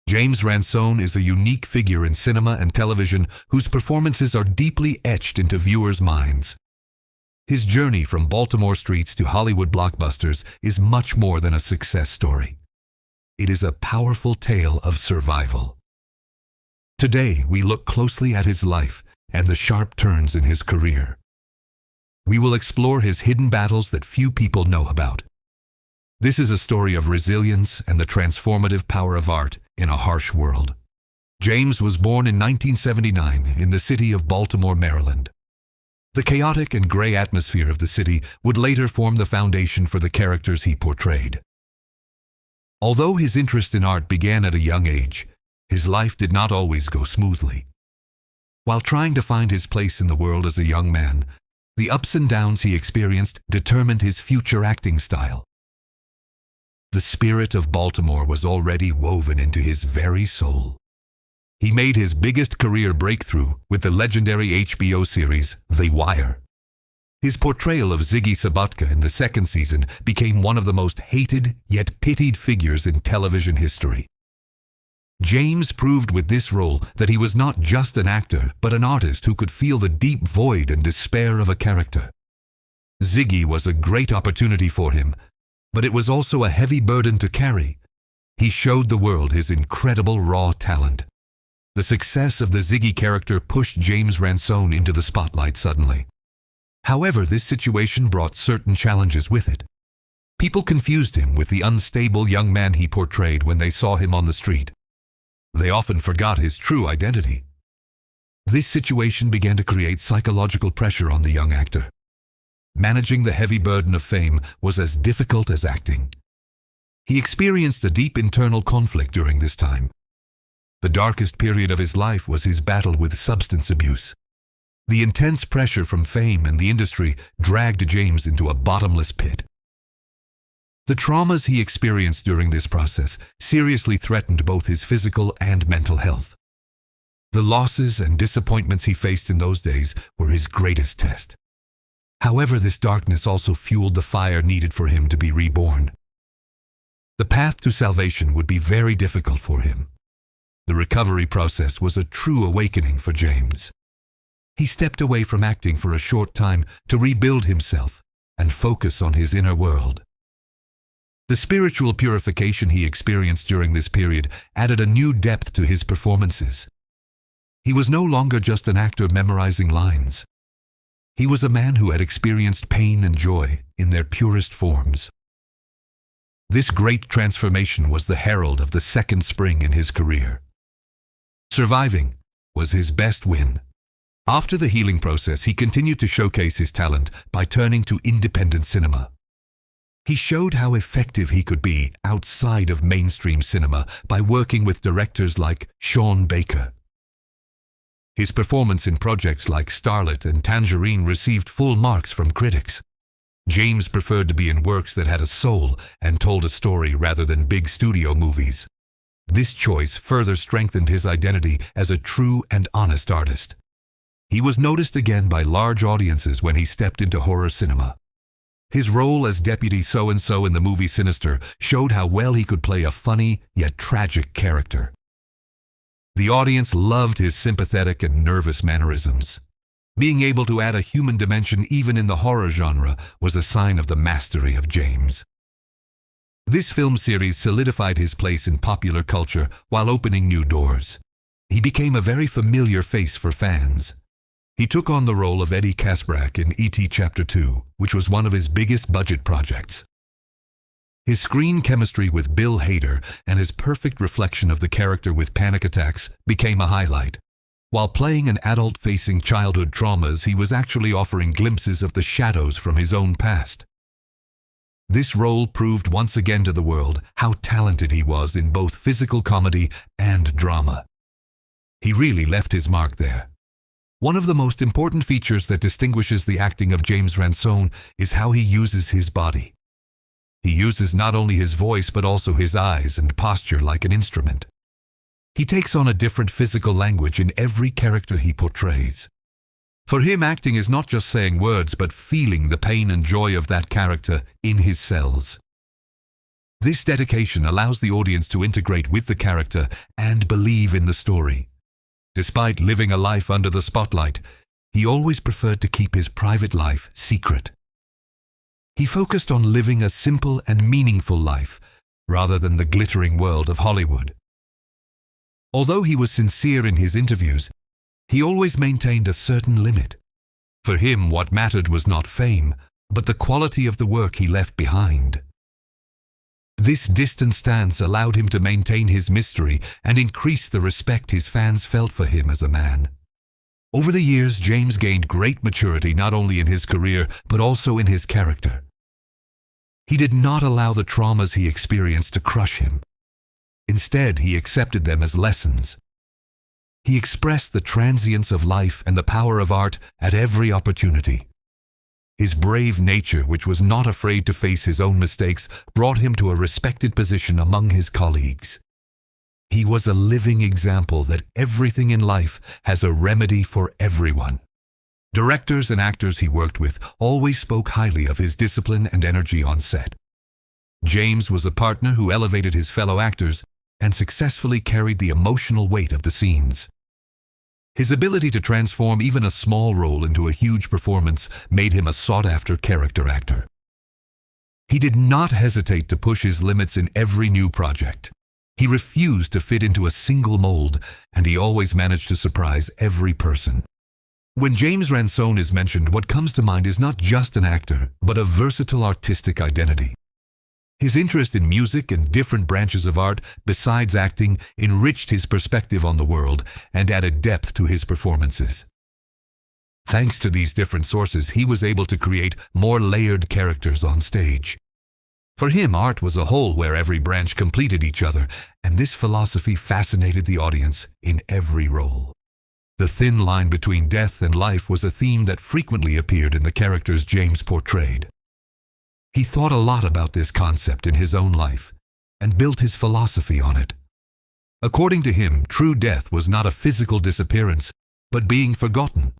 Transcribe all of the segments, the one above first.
James Ransone is a unique figure in cinema and television whose performances are deeply etched into viewers' minds. His journey from Baltimore streets to Hollywood blockbusters is much more than a success story. It is a powerful tale of survival. Today, we look closely at his life and the sharp turns in his career. We will explore his hidden battles that few people know about. This is a story of resilience and the transformative power of art in a harsh world. James was born in 1979 in the city of Baltimore, Maryland. The chaotic and gray atmosphere of the city would later form the foundation for the characters he portrayed. Although his interest in art began at a young age, his life did not always go smoothly. While trying to find his place in the world as a young man, the ups and downs he experienced determined his future acting style. The spirit of Baltimore was already woven into his very soul. He made his biggest career breakthrough with the legendary HBO series The Wire. His portrayal of Ziggy Sobotka in the second season became one of the most hated yet pitied figures in television history. James proved with this role that he was not just an actor, but an artist who could feel the deep void and despair of a character. Ziggy was a great opportunity for him, but it was also a heavy burden to carry. He showed the world his incredible raw talent. The success of the Ziggy character pushed James Ransone into the spotlight suddenly. However, this situation brought certain challenges with it. People confused him with the unstable young man he portrayed when they saw him on the street. They often forgot his true identity. This situation began to create psychological pressure on the young actor. Managing the heavy burden of fame was as difficult as acting. He experienced a deep internal conflict during this time. The darkest period of his life was his battle with substance abuse. The intense pressure from fame and the industry dragged James into a bottomless pit. The traumas he experienced during this process seriously threatened both his physical and mental health. The losses and disappointments he faced in those days were his greatest test. However, this darkness also fueled the fire needed for him to be reborn. The path to salvation would be very difficult for him. The recovery process was a true awakening for James. He stepped away from acting for a short time to rebuild himself and focus on his inner world. The spiritual purification he experienced during this period added a new depth to his performances. He was no longer just an actor memorizing lines. He was a man who had experienced pain and joy in their purest forms. This great transformation was the herald of the second spring in his career. Surviving was his best win. After the healing process, he continued to showcase his talent by turning to independent cinema. He showed how effective he could be outside of mainstream cinema by working with directors like Sean Baker. His performance in projects like Starlet and Tangerine received full marks from critics. James preferred to be in works that had a soul and told a story rather than big studio movies. This choice further strengthened his identity as a true and honest artist. He was noticed again by large audiences when he stepped into horror cinema. His role as Deputy So-and-so in the movie Sinister showed how well he could play a funny yet tragic character. The audience loved his sympathetic and nervous mannerisms. Being able to add a human dimension even in the horror genre was a sign of the mastery of James. This film series solidified his place in popular culture while opening new doors. He became a very familiar face for fans. He took on the role of Eddie Kaspbrak in E.T. Chapter 2, which was one of his biggest budget projects. His screen chemistry with Bill Hader and his perfect reflection of the character with panic attacks became a highlight. While playing an adult facing childhood traumas, he was actually offering glimpses of the shadows from his own past. This role proved once again to the world how talented he was in both physical comedy and drama. He really left his mark there. One of the most important features that distinguishes the acting of James Ransone is how he uses his body. He uses not only his voice but also his eyes and posture like an instrument. He takes on a different physical language in every character he portrays. For him, acting is not just saying words but feeling the pain and joy of that character in his cells. This dedication allows the audience to integrate with the character and believe in the story. Despite living a life under the spotlight, he always preferred to keep his private life secret. He focused on living a simple and meaningful life, rather than the glittering world of Hollywood. Although he was sincere in his interviews, he always maintained a certain limit. For him, what mattered was not fame, but the quality of the work he left behind. This distant stance allowed him to maintain his mystery and increase the respect his fans felt for him as a man. Over the years, James gained great maturity not only in his career, but also in his character. He did not allow the traumas he experienced to crush him. Instead, he accepted them as lessons. He expressed the transience of life and the power of art at every opportunity. His brave nature, which was not afraid to face his own mistakes, brought him to a respected position among his colleagues. He was a living example that everything in life has a remedy for everyone. Directors and actors he worked with always spoke highly of his discipline and energy on set. James was a partner who elevated his fellow actors and successfully carried the emotional weight of the scenes. His ability to transform even a small role into a huge performance made him a sought-after character actor. He did not hesitate to push his limits in every new project. He refused to fit into a single mold, and he always managed to surprise every person. When James Ransone is mentioned, what comes to mind is not just an actor, but a versatile artistic identity. His interest in music and different branches of art, besides acting, enriched his perspective on the world and added depth to his performances. Thanks to these different sources, he was able to create more layered characters on stage. For him, art was a whole where every branch completed each other, and this philosophy fascinated the audience in every role. The thin line between death and life was a theme that frequently appeared in the characters James portrayed. He thought a lot about this concept in his own life and built his philosophy on it. According to him, true death was not a physical disappearance, but being forgotten.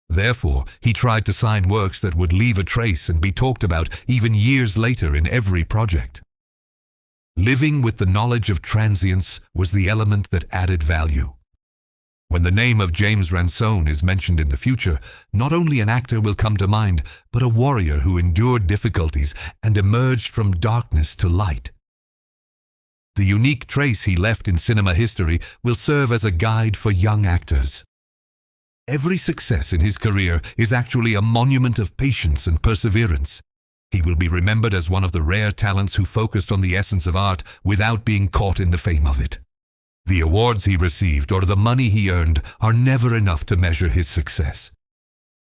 Therefore, he tried to sign works that would leave a trace and be talked about even years later in every project. Living with the knowledge of transience was the element that added value. When the name of James Ransone is mentioned in the future, not only an actor will come to mind, but a warrior who endured difficulties and emerged from darkness to light. The unique trace he left in cinema history will serve as a guide for young actors. Every success in his career is actually a monument of patience and perseverance. He will be remembered as one of the rare talents who focused on the essence of art without being caught in the fame of it. The awards he received or the money he earned are never enough to measure his success.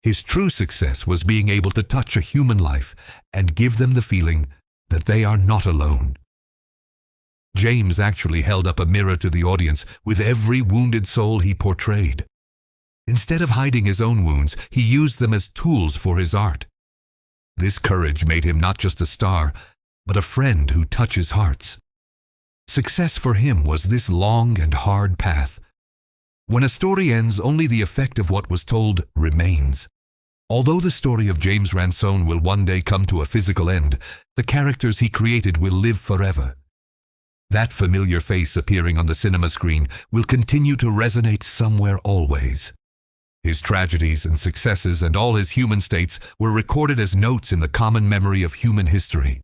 His true success was being able to touch a human life and give them the feeling that they are not alone. James actually held up a mirror to the audience with every wounded soul he portrayed. Instead of hiding his own wounds, he used them as tools for his art. This courage made him not just a star, but a friend who touches hearts. Success for him was this long and hard path. When a story ends, only the effect of what was told remains. Although the story of James Ransone will one day come to a physical end, the characters he created will live forever. That familiar face appearing on the cinema screen will continue to resonate somewhere always. His tragedies and successes and all his human states were recorded as notes in the common memory of human history.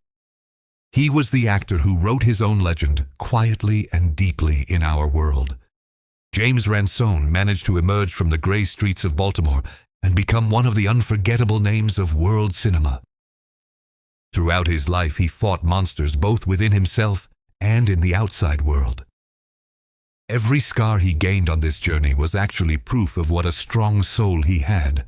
He was the actor who wrote his own legend quietly and deeply in our world. James Ransone managed to emerge from the gray streets of Baltimore and become one of the unforgettable names of world cinema. Throughout his life, he fought monsters both within himself and in the outside world. Every scar he gained on this journey was actually proof of what a strong soul he had.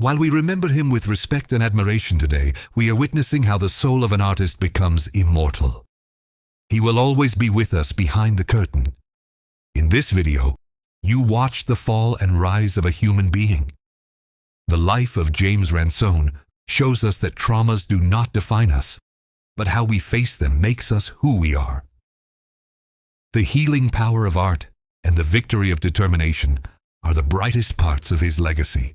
While we remember him with respect and admiration today, we are witnessing how the soul of an artist becomes immortal. He will always be with us behind the curtain. In this video, you watch the fall and rise of a human being. The life of James Ransone shows us that traumas do not define us, but how we face them makes us who we are. The healing power of art and the victory of determination are the brightest parts of his legacy.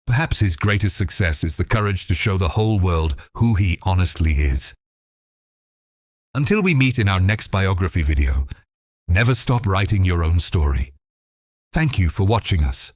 Perhaps his greatest success is the courage to show the whole world who he honestly is. Until we meet in our next biography video, never stop writing your own story. Thank you for watching us.